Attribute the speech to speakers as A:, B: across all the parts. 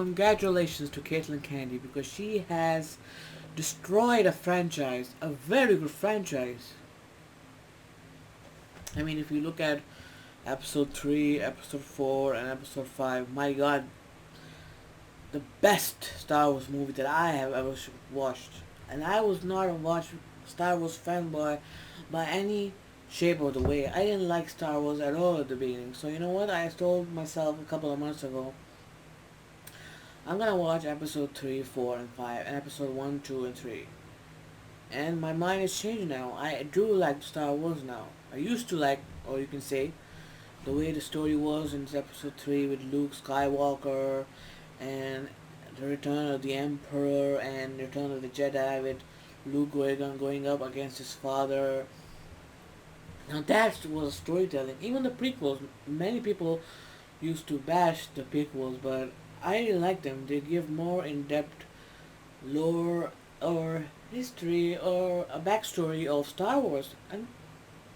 A: congratulations to Caitlin Candy because she has destroyed a franchise, a very good franchise. I mean, if you look at episode 3, episode 4, and episode 5, my god, the best Star Wars movie that I have ever watched. And I was not a Star Wars fanboy by any shape of the way. I didn't like Star Wars at all at the beginning. So you know what? I told myself a couple of months ago, I'm gonna watch episode 3, 4, and 5, and episode 1, 2, and 3. And my mind is changed now. I do like Star Wars now. I used to like, or you can say, the way the story was in episode 3 with Luke Skywalker and the Return of the Emperor and Return of the Jedi with Luke going up against his father. Now that was storytelling. Even the prequels, many people used to bash the prequels, but I really like them. They give more in-depth lore or history or a backstory of Star Wars. And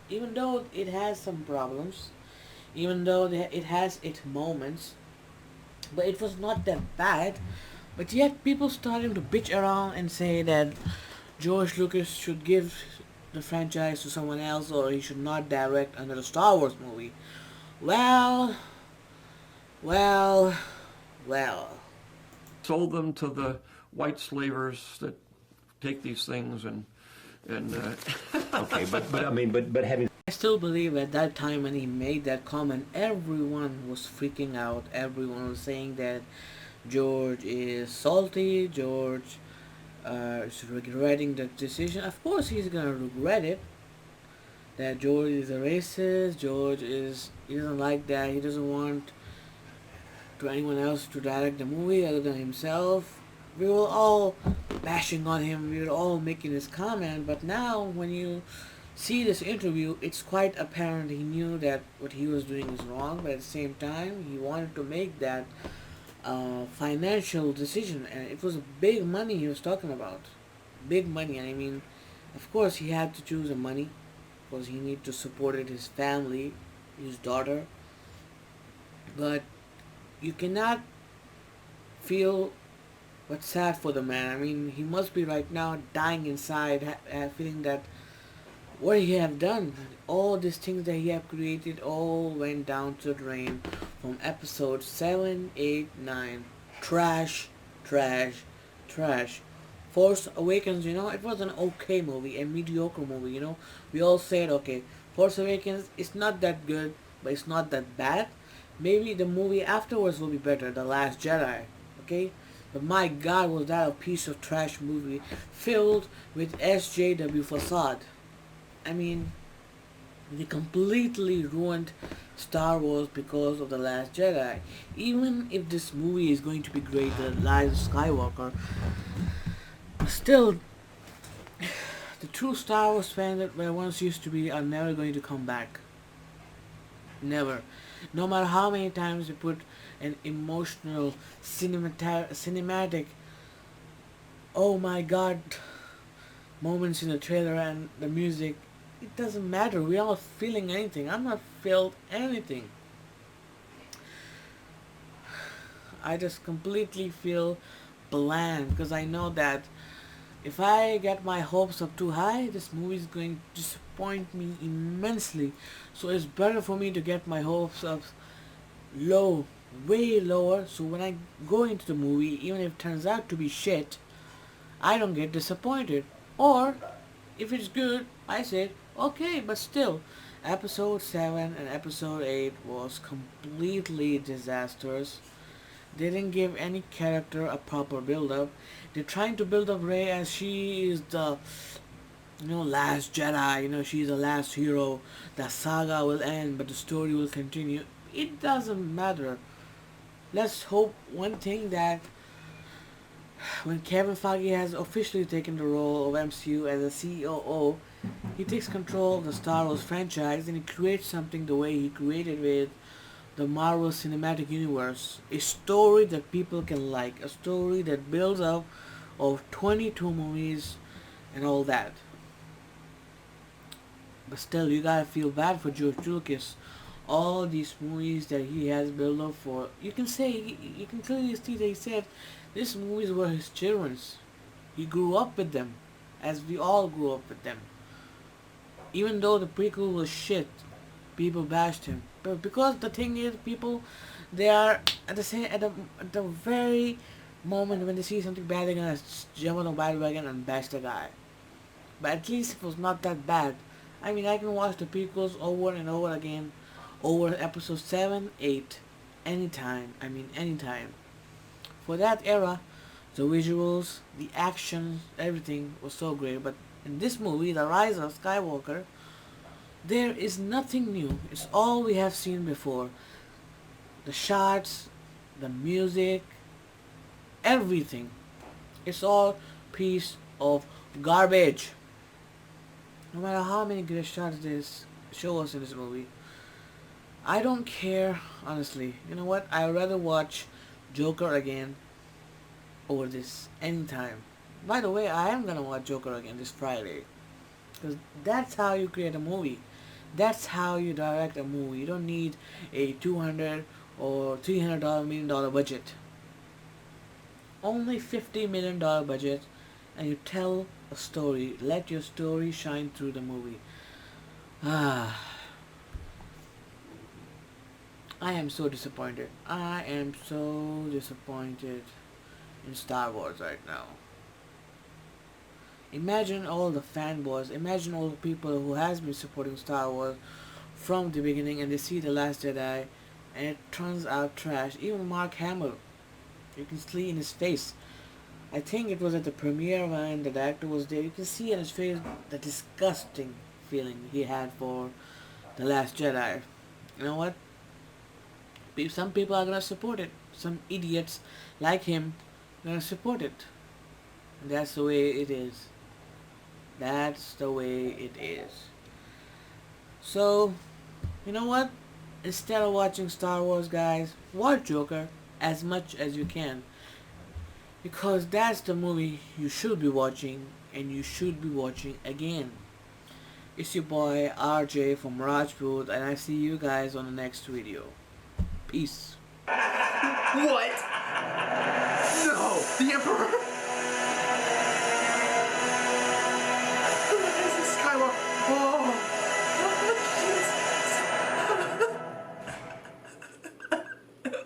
A: even though it has some problems, even though it has its moments, but it was not that bad. But yet people starting to bitch around and say that George Lucas should give the franchise to someone else or he should not direct another Star Wars movie. Well, well, well.
B: Sold them to the white slavers that take these things and
C: Okay, but having
A: I still believe at that time when he made that comment, everyone was freaking out. Everyone was saying that George is salty. George is regretting the decision. Of course, he's gonna regret it. That George is a racist. He doesn't like that. He doesn't want to anyone else to direct the movie other than himself. We were all bashing on him. We were all making this comment. But now, when you see this interview, it's quite apparent he knew that what he was doing is wrong. But at the same time, he wanted to make that financial decision, and it was big money he was talking about. Big money. And I mean, of course, he had to choose a money because he needed to support his family, his daughter. But you cannot feel what's sad for the man. I mean, he must be right now dying inside, feeling that what he have done, all these things that he have created, all went down to the drain from episode 7, 8, 9. Trash, trash, trash. Force Awakens, it was an okay movie, a mediocre movie, We all said, okay, Force Awakens is not that good, but it's not that bad. Maybe the movie afterwards will be better, The Last Jedi, okay? But my god, was that a piece of trash movie filled with SJW facade. I mean, they completely ruined Star Wars because of The Last Jedi. Even if this movie is going to be great, The Rise of Skywalker, still, the true Star Wars fans that were once used to be are never going to come back. Never. No matter how many times they put an emotional, cinematic, oh my god, moments in the trailer and the music, it doesn't matter. We're not feeling anything. I'm not felt anything. I just completely feel bland because I know that if I get my hopes up too high, this movie is going to disappoint me immensely. So it's better for me to get my hopes up low, way lower, so when I go into the movie, even if it turns out to be shit, I don't get disappointed. Or, if it's good, I say, okay, but still, episode 7 and episode 8 was completely disastrous. They didn't give any character a proper build-up. They're trying to build up Rey as she is the, last Jedi, she's the last hero. The saga will end, but the story will continue. It doesn't matter. Let's hope one thing that when Kevin Feige has officially taken the role of MCU as a COO, he takes control of the Star Wars franchise and he creates something the way he created with the Marvel Cinematic Universe. A story that people can like. A story that builds up of 22 movies and all that. But still, you gotta feel bad for George Lucas. all these movies that he has built up for. You can say, you can clearly see that he said these movies were his children's. He grew up with them, as we all grew up with them. Even though the prequel was shit, people bashed him. But because the thing is, people, they are at the same at the very moment when they see something bad, they're gonna jump on the bandwagon and bash the guy. But at least it was not that bad. I mean, I can watch the prequels over and over again, over episode 7, 8, anytime. I mean, anytime. For that era, the visuals, the action, everything was so great. But in this movie, The Rise of Skywalker, there is nothing new. It's all we have seen before. The shots, the music, everything. It's all piece of garbage. No matter how many great shots they show us in this movie, I don't care, honestly. You know what? I'd rather watch Joker again over this anytime. By the way, I am gonna watch Joker again this Friday. Because that's how you create a movie. That's how you direct a movie. You don't need a $200 or $300 million budget. Only $50 million budget, and you tell a story. Let your story shine through the movie. Ah, I am so disappointed. I am so disappointed in Star Wars right now. Imagine all the fanboys, imagine all the people who has been supporting Star Wars from the beginning, and they see The Last Jedi and it turns out trash. Even Mark Hamill, you can see in his face. I think it was at the premiere when the director was there. You can see in his face the disgusting feeling he had for The Last Jedi. You know what? Some people are gonna support it. Some idiots like him are gonna support it. And that's the way it is. That's the way it is. So, you know what? Instead of watching Star Wars, guys, watch Joker as much as you can. Because that's the movie you should be watching, and you should be watching again. It's your boy RJ from Rajput, and I see you guys on the next video. Peace.
D: What? No! The Emperor!